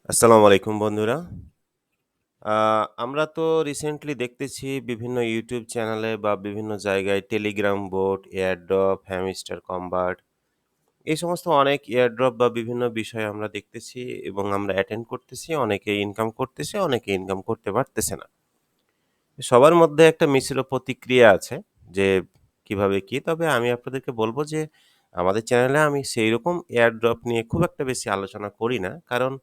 আসসালামু আলাইকুম বন্ধুরা। আ আমরা তো রিসেন্টলি দেখতেছি বিভিন্ন YouTube চ্যানেলে বা বিভিন্ন জায়গায় Telegram boat, airdrop, hamster convert এই সমস্ত অনেক এয়ারড্রপ বা বিভিন্ন বিষয় আমরা দেখতেছি এবং আমরা অ্যাটেন্ড করতেছি। অনেকে ইনকাম করতেছে, অনেকে ইনকাম করতে পারতেছে না। সবার মধ্যে একটা মিশ্র প্রতিক্রিয়া আছে যে কিভাবে কি? তবে আমি আপনাদেরকে বলব যে আমাদের চ্যানেলে আমি সেইরকম এয়ারড্রপ নিয়ে খুব একটা বেশি আলোচনা করি না। কারণ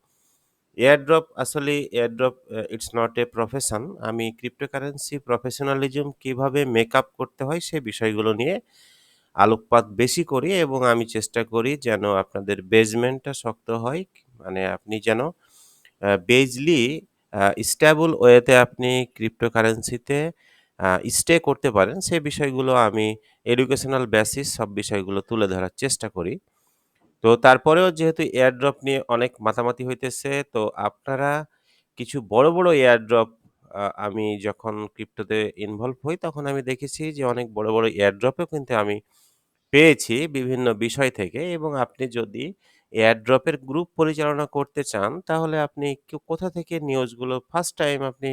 airdrop it's not a profession. আমি ক্রিপ্টোকারেন্সি প্রফেশনালিজম কিভাবে মেকআপ করতে হয় সে বিষয়গুলো নিয়ে আলোকপাত বেশি করি এবং আমি চেষ্টা করি যেন আপনাদের বেসমেন্টটা শক্ত হয়। মানে আপনি যেন বেজলি স্টেবল ওয়েতে আপনি ক্রিপ্টোকারেন্সিতে আ স্টে করতে পারেন সে বিষয়গুলো আমি এডুকেশনাল বেসিস সব বিষয়গুলো তুলে ধরার চেষ্টা করি। তো তারপরেও যেহেতু এয়ারড্রপ নিয়ে অনেক মাতামাতি হইতেছে, তো আপনারা কিছু বড়, বড় এয়ারড্রপ আমি যখন ক্রিপ্টোতে ইনভলভ হই, তখন আমি দেখেছি যে অনেক বড়, বড় এয়ারড্রপও কিন্তু আমি পেয়েছি বিভিন্ন বিষয় থেকে এবং আপনি যদি এয়ারড্রপের গ্রুপ পরিচালনা করতে চান, তাহলে আপনি কোথা থেকে নিউজগুলো ফার্স্ট টাইম আপনি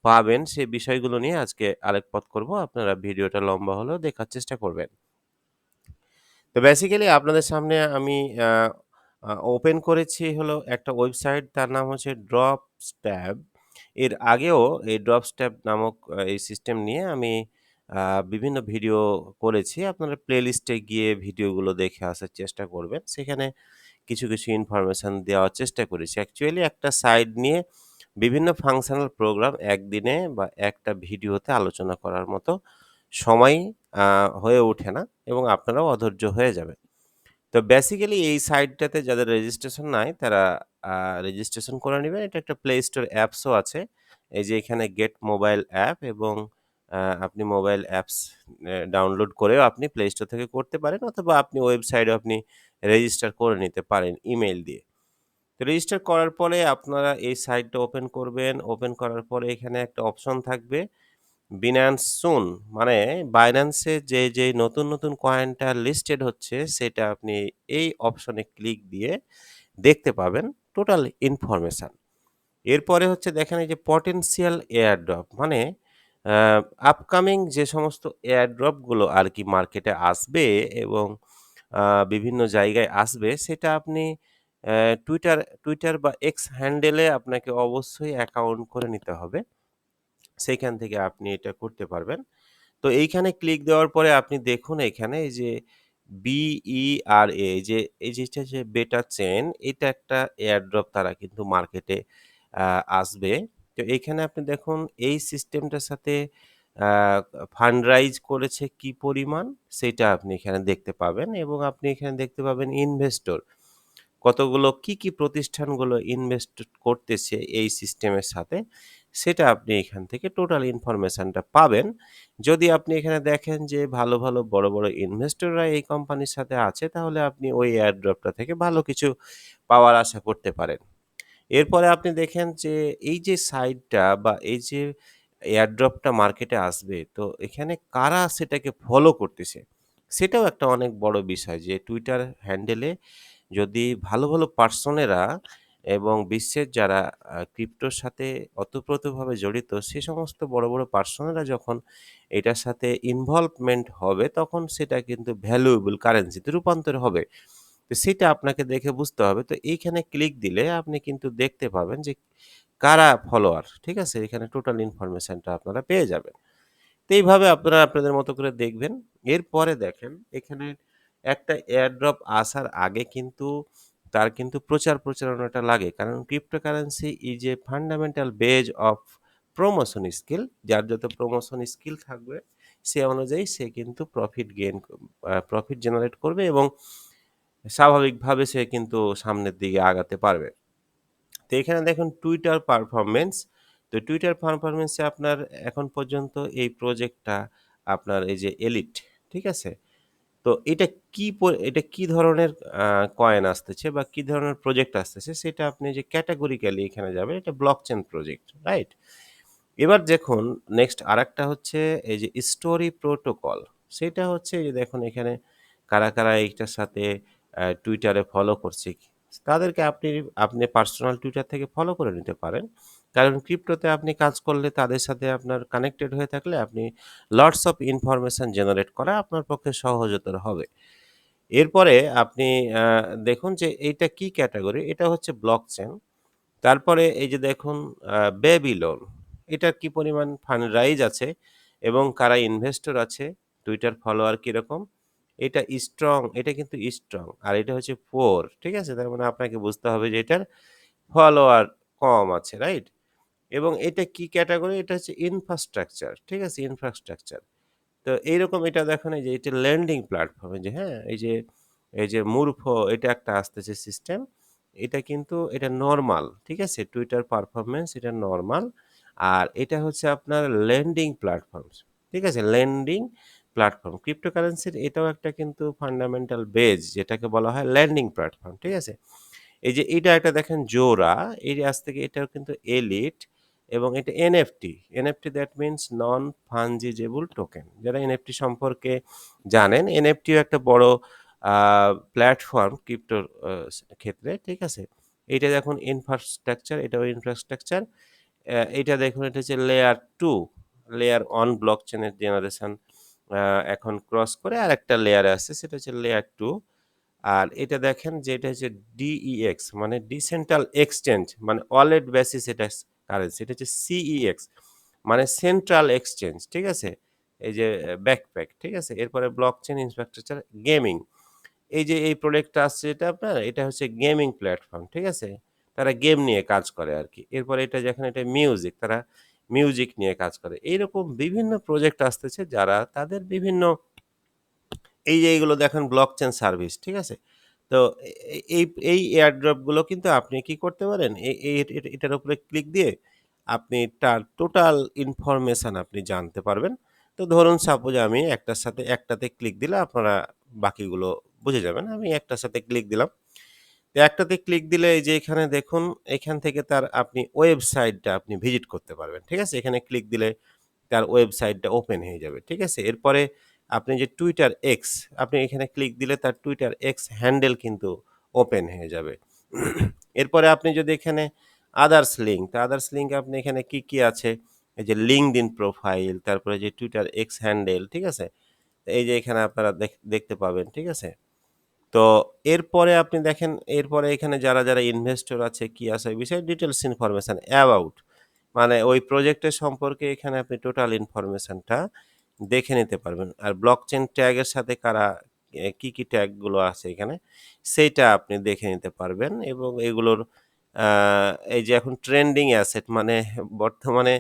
পাবেন, সে বিষয়গুলো নিয়ে আজকে আলোকপাত করব। আপনারা ভিডিওটা লম্বা হলেও দেখার চেষ্টা করবেন। তো বেসিক্যালি আপনাদের সামনে আমি আ আ ওপেন করেছি হলো একটা ওয়েবসাইট তার নাম হচ্ছে Dropstab। এর আগেও এই Dropstab নামক এই সিস্টেম নিয়ে আমি আ বিভিন্ন ভিডিও করেছি। আপনারা প্লেলিস্টে গিয়ে ভিডিওগুলো দেখে আসার চেষ্টা করবেন। সেখানে কিছু, কিছু ইনফরমেশন দেওয়ার চেষ্টা করেছি। অ্যাকচুয়ালি একটা সাইট নিয়ে বিভিন্ন ফাংশনাল প্রোগ্রাম একদিনে বা একটা ভিডিওতে আলোচনা করার মতো সময় আ হয়ে ওঠে না এবং আপনারাও অধৈর্য হয়ে যাবেন। তো বেসিক্যালি এই সাইটটাতে যাদের রেজিস্ট্রেশন নাই তারা আ রেজিস্ট্রেশন করে নিবেন। এটা একটা প্লে স্টোর অ্যাপসও আছে। এই যে এখানে গেট মোবাইল অ্যাপ এবং আপনি মোবাইল অ্যাপস ডাউনলোড করেও আপনি প্লে স্টোর থেকে করতে পারেন অথবা আপনি ওয়েবসাইটেও আপনি রেজিস্টার করে নিতে পারেন ইমেইল দিয়ে। তো রেজিস্টার করার পরে আপনারা এই সাইটটা ওপেন করবেন। ওপেন করার পরে এখানে একটা অপশন থাকবে Binance Soon মানে Binance এ যে নতুন, নতুন কয়েনটা লিস্টেড হচ্ছে সেটা আপনি এই অপশনে ক্লিক দিয়ে দেখতে পাবেন টোটাল ইনফরমেশন। এরপরে হচ্ছে দেখেন এই যে পটেনশিয়াল এয়ারড্রপ মানে আ আপকামিং যে সমস্ত এয়ারড্রপ গুলো আরকি মার্কেটে আসবে এবং আ বিভিন্ন জায়গায় আসবে সেটা আপনি অ্যা টুইটার বা এক্স হ্যান্ডেলে আপনাকে অবশ্যই অ্যাকাউন্ট করে নিতে হবে। সেইখান থেকে আপনি এটা করতে পারবেন। তো এইখানে ক্লিক দেওয়ার পরে আপনি দেখুন এখানে এই যে BERA এই যেটা যে বেটা চেইন এটা একটা এয়ারড্রপ তারা কিন্তু মার্কেটে আ আসবে। তো এইখানে আপনি দেখুন এই সিস্টেমটার সাথে আ ফান্ড রাইজ করেছে কি পরিমাণ সেইটা আপনি এখানে দেখতে পাবেন এবং আপনি এখানে দেখতে পাবেন ইনভেস্টর কতগুলো কি প্রতিষ্ঠানগুলো ইনভেস্ট করতেছে এই সিস্টেমের সাথে, সেটা আপনি এখান থেকে টোটাল ইনফরমেশনটা পাবেন। যদি আপনি এখানে দেখেন যে ভালো, ভালো বড়, বড় ইনভেস্টররা এই কোম্পানির সাথে আছে, তাহলে আপনি ওই এয়ারড্রপটা থেকে ভালো কিছু পাওয়ার আশা করতে পারেন। এরপরে আপনি দেখেন যে এই যে সাইটটা বা এই যে এয়ারড্রপটা মার্কেটে আসবে, তো এখানে কারা সেটাকে ফলো করতেছে? সেটাও একটা অনেক বড় বিষয় যে Twitter হ্যান্ডেলে যদি ভালো, ভালো পার্সনেরা এবং বিশ্বের যারা ক্রিপ্টোর সাথে ওতপ্রোতভাবে জড়িত সে সমস্ত বড়, বড় পার্সনেরা যখন এটার সাথে ইনভলভমেন্ট হবে তখন সেটা কিন্তু ভ্যালুয়েবল কারেন্সিতে রূপান্তর হবে। তো সেটা আপনাকে দেখে বুঝতে হবে। তো এইখানে ক্লিক দিলে আপনি কিন্তু দেখতে পাবেন যে কারা ফলোয়ার, ঠিক আছে? এখানে টোটাল ইনফরমেশনটা আপনারা পেয়ে যাবেন। তো এইভাবে আপনারা আপনাদের মতো করে দেখবেন। এরপরে দেখেন এখানে একটা এয়ারড্রপ আসার আগে কিন্তু তার কিন্তু প্রচারণাটা লাগে। কারণ cryptocurrency is a fundamental base of promotion skill. যার যত প্রমোশন স্কিল থাকবে সে অনুযায়ী সে কিন্তু প্রফিট জেনারেট করবে এবং স্বাভাবিকভাবে সে কিন্তু সামনের দিকে আগাতে পারবে। তো এখানে দেখুন টুইটার পারফরম্যান্স। তো টুইটার পারফরম্যান্স এ আপনার এখন পর্যন্ত এই প্রজেক্টটা আপনার এই যে এলিট, ঠিক আছে? তো এটা কি ধরনের আ কয়েন আসতেছে বা কি ধরনের প্রজেক্ট আসতেছে সেটা আপনি যে ক্যাটেগরিক্যালি এখানে যাবেন এটা ব্লকচেন প্রজেক্ট, রাইট? এবার দেখুন নেক্সট আরেকটা হচ্ছে এই যে স্টোরি প্রোটোকল। সেটা হচ্ছে এই যে দেখুন এখানে কারা এইটার সাথে টুইটারে ফলো করছে। তাদেরকে আপনি পার্সোনাল টুইটার থেকে ফলো করে নিতে পারেন। কারণ ক্রিপ্টোতে আপনি কাজ করলে তাদের সাথে আপনার কানেক্টেড হয়ে থাকলে আপনি লটস অফ ইনফরমেশন জেনারেট করা আপনার পক্ষে সহজতর হবে। এরপরে আপনি আ দেখুন যে এইটা কি ক্যাটেগরি? এটা হচ্ছে ব্লকচেন। তারপরে এই যে দেখুন ব্যাবিলন, এটার কি পরিমাণ ফান্ড রাইজ আছে এবং কারা ইনভেস্টর আছে, টুইটার ফলোয়ার কিরকম? এটা স্ট্রং, এটা কিন্তু স্ট্রং। আর এটা হচ্ছে পুয়ার, ঠিক আছে? তার মানে আপনাকে বুঝতে হবে যে এটার ফলোয়ার কম আছে, রাইট? এবং এটা কি ক্যাটেগরি? এটা হচ্ছে ইনফ্রাস্ট্রাকচার, ঠিক আছে? ইনফ্রাস্ট্রাকচার। তো এইরকম এটা দেখুন এই যে এটা লেন্ডিং প্ল্যাটফর্ম এই যে হ্যাঁ, এই যে মুরফো এটা একটা আসতেছে সিস্টেম। এটা কিন্তু এটা নরমাল, ঠিক আছে? টুইটার পারফরম্যান্স এটা নরমাল। আর এটা হচ্ছে আপনার লেন্ডিং প্ল্যাটফর্মস, ঠিক আছে? Lending platform. ক্রিপ্টোকারেন্সির এটাও একটা কিন্তু ফান্ডামেন্টাল বেজ যেটাকে বলা হয় ল্যান্ডিং প্ল্যাটফর্ম, ঠিক আছে? এই যে এটা একটা দেখেন জোড়া, এই যে আজ থেকে এটাও কিন্তু এলিট এবং এটা NFT. NFT that means non fungible token. যারা এনএফটি সম্পর্কে জানেন, এনএফটিও একটা বড় আ প্ল্যাটফর্ম ক্রিপ্টোর ক্ষেত্রে, ঠিক আছে? এইটা দেখুন ইনফ্রাস্ট্রাকচার, এটাও ইনফ্রাস্ট্রাকচার। এইটা দেখুন এটা হচ্ছে লেয়ার 2, লেয়ার 1 ব্লকচেনের জেনারেশন আ এখন ক্রস করে আরেকটা লেয়ারে আছে সেটা হচ্ছে লেয়ার 2। আর এটা দেখেন যে এটা হচ্ছে ডিইএক্স মানে ডিসেন্ট্রাল এক্সচেঞ্জ মানে ওয়ালেট বেসিস এটা কারেন্সি। এটা হচ্ছে সিইএক্স মানে সেন্ট্রাল এক্সচেঞ্জ, ঠিক আছে? এই যে ব্যাকপ্যাক, ঠিক আছে? এরপরে ব্লকচেন ইনফ্রাস্ট্রাকচার গেমিং। এই যে এই প্রোডাক্টটা আসছে এটা আপনার, এটা হচ্ছে গেমিং প্ল্যাটফর্ম, ঠিক আছে? তারা গেম নিয়ে কাজ করে আরকি। এরপরে এটা যেখানে এটা মিউজিক, তারা মিউজিক নিয়ে কাজ করে। এইরকম বিভিন্ন প্রজেক্ট আসতেছে যারা তাদের বিভিন্ন এই যে এইগুলো দেখেন ব্লকচেন সার্ভিস, ঠিক আছে? তো এই এয়ারড্রপ গুলো কিন্তু আপনি কি করতে পারেন? এটার উপরে ক্লিক দিয়ে আপনি তার টোটাল ইনফরমেশন আপনি জানতে পারবেন। তো ধরুন সাপোজ আমি একটাতে ক্লিক দিলে আপনারা বাকিগুলো বুঝে যাবেন। আমি একটার সাথে ক্লিক দিলাম। তো একটাতে ক্লিক দিলে এই যে এখানে দেখুন, এখান থেকে তার আপনি ওয়েবসাইটটা আপনি ভিজিট করতে পারবেন। ঠিক আছে? এখানে ক্লিক দিলে তার ওয়েবসাইটটা ওপেন হয়ে যাবে। ঠিক আছে? এরপরে আপনি যে Twitter X আপনি এখানে ক্লিক দিলে তার Twitter X হ্যান্ডেল কিন্তু ওপেন হয়ে যাবে। এরপরে আপনি যদি এখানে আদার্স লিঙ্ক আপনি এখানে কি আছে? এই যে LinkedIn প্রোফাইল, তারপরে যে Twitter X হ্যান্ডেল, ঠিক আছে? এই যে এখানে আপনারা দেখতে পাবেন, ঠিক আছে? তো এরপরে আপনি দেখেন, এরপরে এখানে যারা ইনভেস্টর আছে, কি আছে এই বিষয়ে ডিটেইলস ইনফরমেশন অ্যাবাউট মানে ওই প্রজেক্টের সম্পর্কে এখানে আপনি টোটাল ইনফরমেশনটা দেখে নিতে পারবেন। আর ব্লকচেন ট্যাগ এর সাথে কারা কি ট্যাগ গুলো আছে এখানে সেইটা আপনি দেখে নিতে পারবেন এবং এগুলোর আ এই যে এখন ট্রেন্ডিং অ্যাসেট মানে বর্তমানে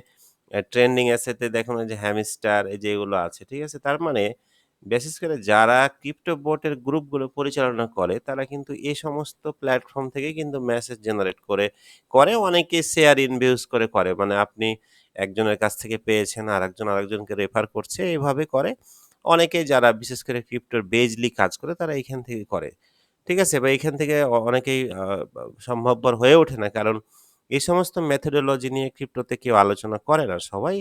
ট্রেন্ডিং অ্যাসেট এ দেখুন এই যে হ্যামস্টার এই যে এগুলো আছে, ঠিক আছে? তার মানে বিশেষ করে যারা ক্রিপ্টো বোটের গ্রুপগুলো পরিচালনা করে তারা কিন্তু এই সমস্ত প্ল্যাটফর্ম থেকে কিন্তু মেসেজ জেনারেট করে অনেকে শেয়ার ইনভিউজ করে। মানে আপনি একজনের কাছ থেকে পেয়েছেন আরেকজন আরেকজনকে রেফার করছে এভাবে করে। অনেকেই যারা বিশেষ করে ক্রিপ্টোর বেজলি কাজ করে তারা এইখান থেকে করে। ঠিক আছে? বা এইখান থেকে অনেকেই সম্ভবপর হয়ে ওঠে না। কারণ এই সমস্ত মেথোডোলজি নিয়ে ক্রিপ্টোতে কেউ আলোচনা করে না। সবাই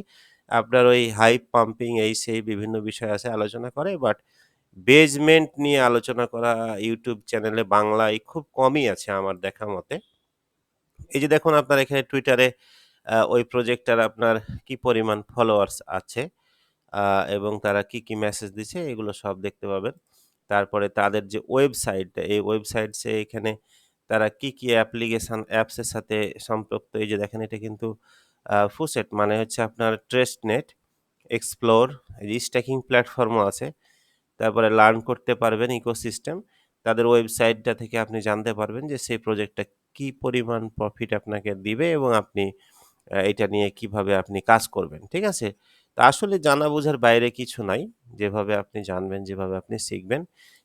আপনার ওই হাইপ পাম্পিং এই সেই বিভিন্ন বিষয় আছে আলোচনা করে। বাট বেজমেন্ট নিয়ে আলোচনা করা YouTube চ্যানেলে বাংলায় খুব কমই আছে আমার দেখা মতে। এই যে দেখুন আপনার এখানে টুইটারে ওই প্রজেক্টটার আপনার কি পরিমাণ ফলোয়ার্স আছে আ এবং তারা কি মেসেজ দিচ্ছে এগুলো সব দেখতে পাবেন। তারপরে তাদের যে ওয়েবসাইটটা, এই ওয়েবসাইটসে এখানে তারা কি অ্যাপসের সাথে সম্পৃক্ত এই যে দেখেন এটা কিন্তু ফুসেট মানে হচ্ছে আপনার ট্রেস্টনেট, এক্সপ্লোর, এই যে স্ট্যাকিং প্ল্যাটফর্মও আছে। তারপরে লার্ন করতে পারবেন ইকোসিস্টেম। তাদের ওয়েবসাইটটা থেকে আপনি জানতে পারবেন যে সেই প্রজেক্টটা কি পরিমাণ প্রফিট আপনাকে দিবে এবং আপনি এটা নিয়ে কিভাবে আপনি কাজ করবেন। ঠিক আছে? তো আসলে জানা বোঝার বাইরে কিছু নাই। যেভাবে আপনি জানবেন, যেভাবে আপনি শিখবেন,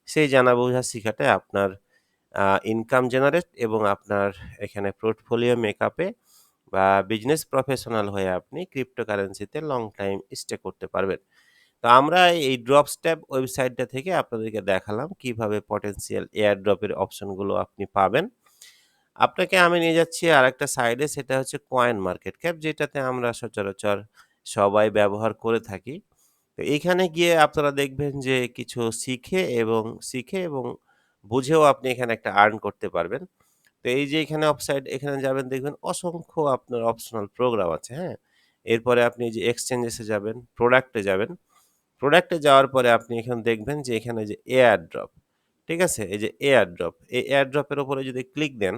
সেই জানা বোঝা শিখাটাই আপনার ইনকাম জেনারেট এবং আপনার এখানে পোর্টফোলিও মেকআপে বা বিজনেস প্রফেশনাল হয়ে আপনি ক্রিপ্টোকারেন্সিতে লং টাইম স্টে করতে পারবেন। তো আমরা এই ড্রপস্ট্যাপ ওয়েবসাইটটা থেকে আপনাদেরকে দেখালাম কিভাবে পটেনশিয়াল এয়ার ড্রপের অপশনগুলো আপনি পাবেন। আপনাকে আমি নিয়ে যাচ্ছি আরেকটা সাইডে সেটা হচ্ছে কয়েন মার্কেট ক্যাপ যেটাতে আমরা সচরাচর সবাই ব্যবহার করে থাকি। তো এইখানে গিয়ে আপনারা দেখবেন যে কিছু শিখে এবং বুঝেও আপনি এখানে একটা আর্ন করতে পারবেন। তো এই যে এখানে অফসাইড এখানে যাবেন দেখবেন অসংখ্য আপনার অপশনাল প্রোগ্রাম আছে, হ্যাঁ? এরপরে আপনি এই যে এক্সচেঞ্জেস এ যাবেন, প্রোডাক্ট এ যাবেন। প্রোডাক্ট এ যাওয়ার পরে আপনি এখানে দেখবেন যে এখানে যে এয়ার ড্রপ, ঠিক আছে? এই যে এয়ার ড্রপ, এই এয়ার ড্রপের উপরে যদি ক্লিক দেন,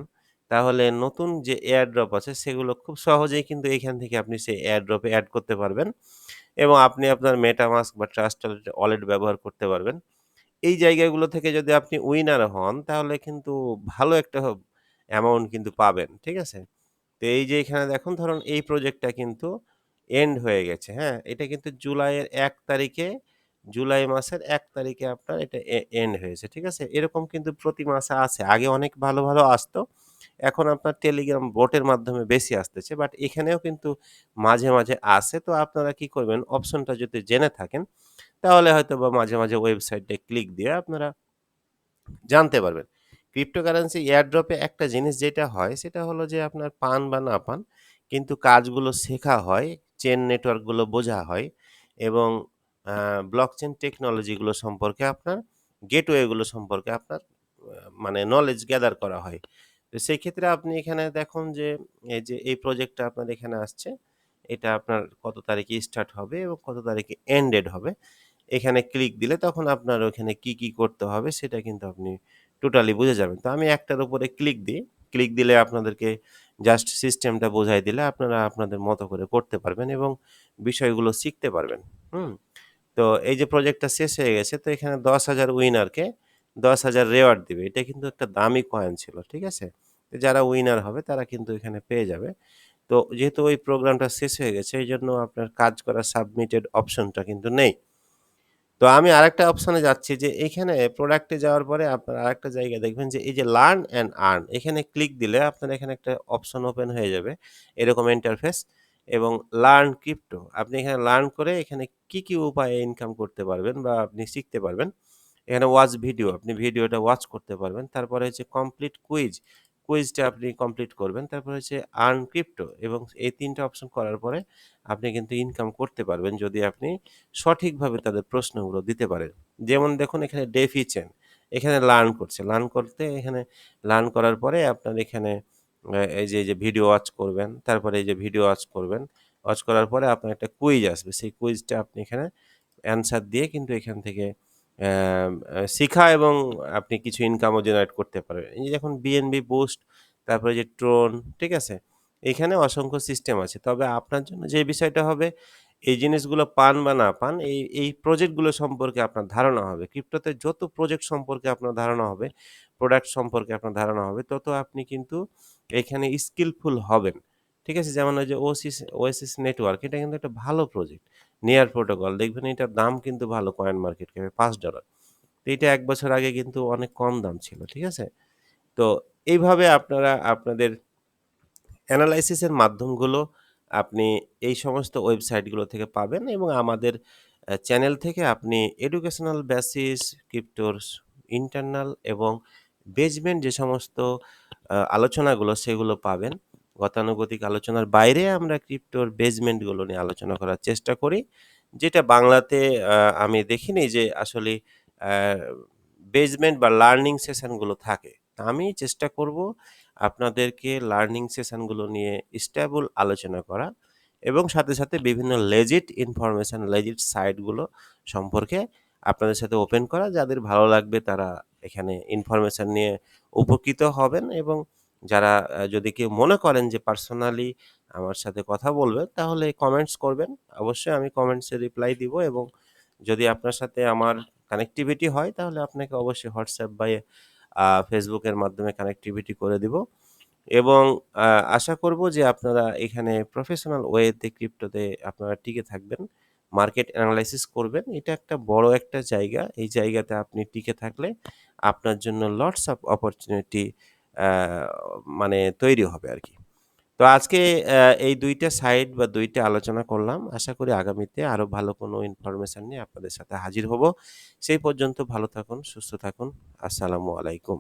তাহলে নতুন যে এয়ার ড্রপ আছে সেগুলো খুব সহজেই কিন্তু এখান থেকে আপনি সেই এয়ার ড্রপে এড করতে পারবেন এবং আপনি আপনার মেটামাস্ক বা ট্রাস্ট ওয়ালেট ব্যবহার করতে পারবেন। এই জায়গাগুলো থেকে যদি আপনি উইনার হন তাহলে কিন্তু ভালো একটা অ্যামাউন্ট কিন্তু পাবেন। ঠিক আছে? তো এই যে এখানে দেখুন ধরুন এই প্রজেক্টটা কিন্তু এন্ড হয়ে গেছে, হ্যাঁ? এটা কিন্তু জুলাইয়ের ১ তারিখে জুলাই মাসের ১ তারিখে আপনার এটা এন্ড হয়েছে। ঠিক আছে? এরকম কিন্তু প্রতি মাসে আছে। আগে অনেক ভালো, ভালো আসতো। এখন আপনার টেলিগ্রাম বটের মাধ্যমে বেশি আসতেছে। বাট এখানেও কিন্তু মাঝে, মাঝে আসে। তো আপনারা কি করবেন অপশনটা যদি জেনে থাকেন তাহলে হয়তোবা মাঝে, মাঝে ওয়েবসাইটে ক্লিক দিয়ে আপনারা জানতে পারবেন। ক্রিপ্টোকারেন্সি এয়ারড্রপে একটা জিনিস যেটা হয় সেটা হলো যে আপনার পান বা না পান কিন্তু কাজগুলো শেখা হয়, চেইন নেটওয়ার্কগুলো বোঝা হয় এবং আ ব্লকচেইন টেকনোলজিগুলো সম্পর্কে আপনার গেটওয়ে গুলো সম্পর্কে আপনার মানে নলেজ গ্যাদার করা হয়। তো সেই ক্ষেত্রে আপনি এখানে দেখুন যে এই যে এই প্রজেক্টটা আপনার এখানে আসছে, এটা আপনার কত তারিখে স্টার্ট হবে এবং কত তারিখে এন্ডেড হবে। এখানে ক্লিক দিলে তখন আপনার ওখানে কি, কি করতে হবে সেটা কিন্তু আপনি টোটালি বুঝে যাবেন। তো আমি একটার উপরে ক্লিক দিই। ক্লিক দিলে আপনাদেরকে জাস্ট সিস্টেমটা বোঝাই দিলে আপনারা আপনাদের মতো করে করতে পারবেন এবং বিষয়গুলো শিখতে পারবেন। হুম? তো এই যে প্রজেক্টটা শেষ হয়ে গেছে তো এখানে ১০,০০০ উইনারকে ১০,০০০ রিওয়ার্ড দিবে। এটা কিন্তু একটা দামি কয়েন ছিল। ঠিক আছে? তো যারা উইনার হবে তারা কিন্তু এখানে পেয়ে যাবে। তো যেহেতু ওই প্রোগ্রামটা শেষ হয়ে গেছে এইজন্য আপনার কাজ করা সাবমিটেড অপশনটা কিন্তু নেই। তো আমি আরেকটা অপশনে যাচ্ছি যে এইখানে প্রোডাক্টে যাওয়ার পরে আপনার আরেকটা জায়গায় দেখবেন যে এই যে লার্ন অ্যান্ড আর্ন এখানে ক্লিক দিলে আপনার এখানে একটা অপশন ওপেন হয়ে যাবে এরকম ইন্টারফেস এবং লার্ন ক্রিপ্টো আপনি এখানে লার্ন করে এখানে কি, কি উপায়ে ইনকাম করতে পারবেন বা আপনি শিখতে পারবেন। এখানে ওয়াচ ভিডিও, আপনি ভিডিওটা ওয়াচ করতে পারবেন। তারপরে হচ্ছে কমপ্লিট কুইজ, কুইজটা আপনি কমপ্লিট করবেন। তারপরে হচ্ছে আর্ন ক্রিপ্টো এবং এই ৩ টা অপশন করার পরে আপনি কিন্তু ইনকাম করতে পারবেন যদি আপনি সঠিকভাবে তাদের প্রশ্নগুলো দিতে পারেন। যেমন দেখুন এখানে ডেফি চেন, এখানে লার্ন করছে। লার্ন করতে এখানে লার্ন করার পরে আপনার এখানে এই যে ভিডিও ওয়াচ করবেন, তারপরে এই যে ভিডিও ওয়াচ করবেন। ওয়াচ করার পরে আপনার একটা কুইজ আসবে। সেই কুইজটা আপনি এখানে অ্যান্সার দিয়ে কিন্তু এখান থেকে শিখা এবং আপনি কিছু ইনকামও জেনারেট করতে পারবেন। এই যে দেখুন বিএনবি বুস্ট, তারপরে যে ট্রোন, ঠিক আছে? এখানে অসংখ্য সিস্টেম আছে। তবে আপনার জন্য যে বিষয়টা হবে এই জিনিসগুলো পান বা না পান এই প্রজেক্টগুলো সম্পর্কে আপনার ধারণা হবে। ক্রিপ্টোতে যত প্রজেক্ট সম্পর্কে আপনার ধারণা হবে, প্রোডাক্ট সম্পর্কে আপনার ধারণা হবে তত আপনি কিন্তু এখানে স্কিলফুল হবেন। ঠিক আছে? যেমন ওই যে ওএসিস নেটওয়ার্ক এটা কিন্তু একটা ভালো প্রজেক্ট। নেয়ার প্রোটোকল দেখবেন এটার দাম কিন্তু ভালো কয়েন মার্কেট ক্যাপে $৫। তো এটা ১ বছর আগে কিন্তু অনেক কম দাম ছিল। ঠিক আছে? তো এইভাবে আপনারা আপনাদের এনালাইসিস এর মাধ্যমগুলো আপনি এই সমস্ত ওয়েবসাইটগুলো থেকে পাবেন এবং আমাদের চ্যানেল থেকে আপনি এডুকেশনাল বেসিস, ক্রিপ্টোর ইন্টারনাল এবং বেসমেন্ট যে সমস্ত আলোচনাগুলো সেগুলো পাবেন। গতানুগতিক আলোচনার বাইরে আমরা ক্রিপ্টোর বেসমেন্টগুলো নিয়ে আলোচনা করার চেষ্টা করি। যেটা বাংলাতে আমি দেখিনি যে আসলে আ বেসমেন্ট বা লার্নিং সেশনগুলো থাকে। আমি চেষ্টা করব আপনাদেরকে লার্নিং সেশনগুলো নিয়ে স্টেবল আলোচনা করা এবং সাথে, সাথে বিভিন্ন লেজিট ইনফরমেশন, লেজিট সাইটগুলো সম্পর্কে আপনাদের সাথে ওপেন করা। যাদের ভালো লাগবে তারা এখানে ইনফরমেশন নিয়ে উপকৃত হবেন এবং যারা যদি কেউ মনে করেন যে পার্সোনালি আমার সাথে কথা বলবেন তাহলে কমেন্টস করবেন। অবশ্যই আমি কমেন্টসে রিপ্লাই দিব এবং যদি আপনার সাথে আমার কানেক্টিভিটি হয় তাহলে আপনাকে অবশ্যই WhatsApp বা Facebook এর মাধ্যমে কানেক্টিভিটি করে দিব এবং আ আশা করব যে আপনারা এখানে প্রফেশনাল ওয়েতে ক্রিপ্টোতে আপনারা টিকে থাকবেন। মার্কেট এনালাইসিস করবেন। এটা একটা বড় একটা জায়গা। এই জায়গাতে আপনি টিকে থাকলে আপনার জন্য লটস অফ অপরচুনিটি আ মানে তৈরি হবে আরকি। তো আজকে এই ২ টা সাইট বা ২ টা আলোচনা করলাম। আশা করি আগামীতে আরো ভালো কোনো ইনফরমেশন নিয়ে আপনাদের সাথে হাজির হব। সেই পর্যন্ত ভালো থাকুন, সুস্থ থাকুন। আসসালামু আলাইকুম।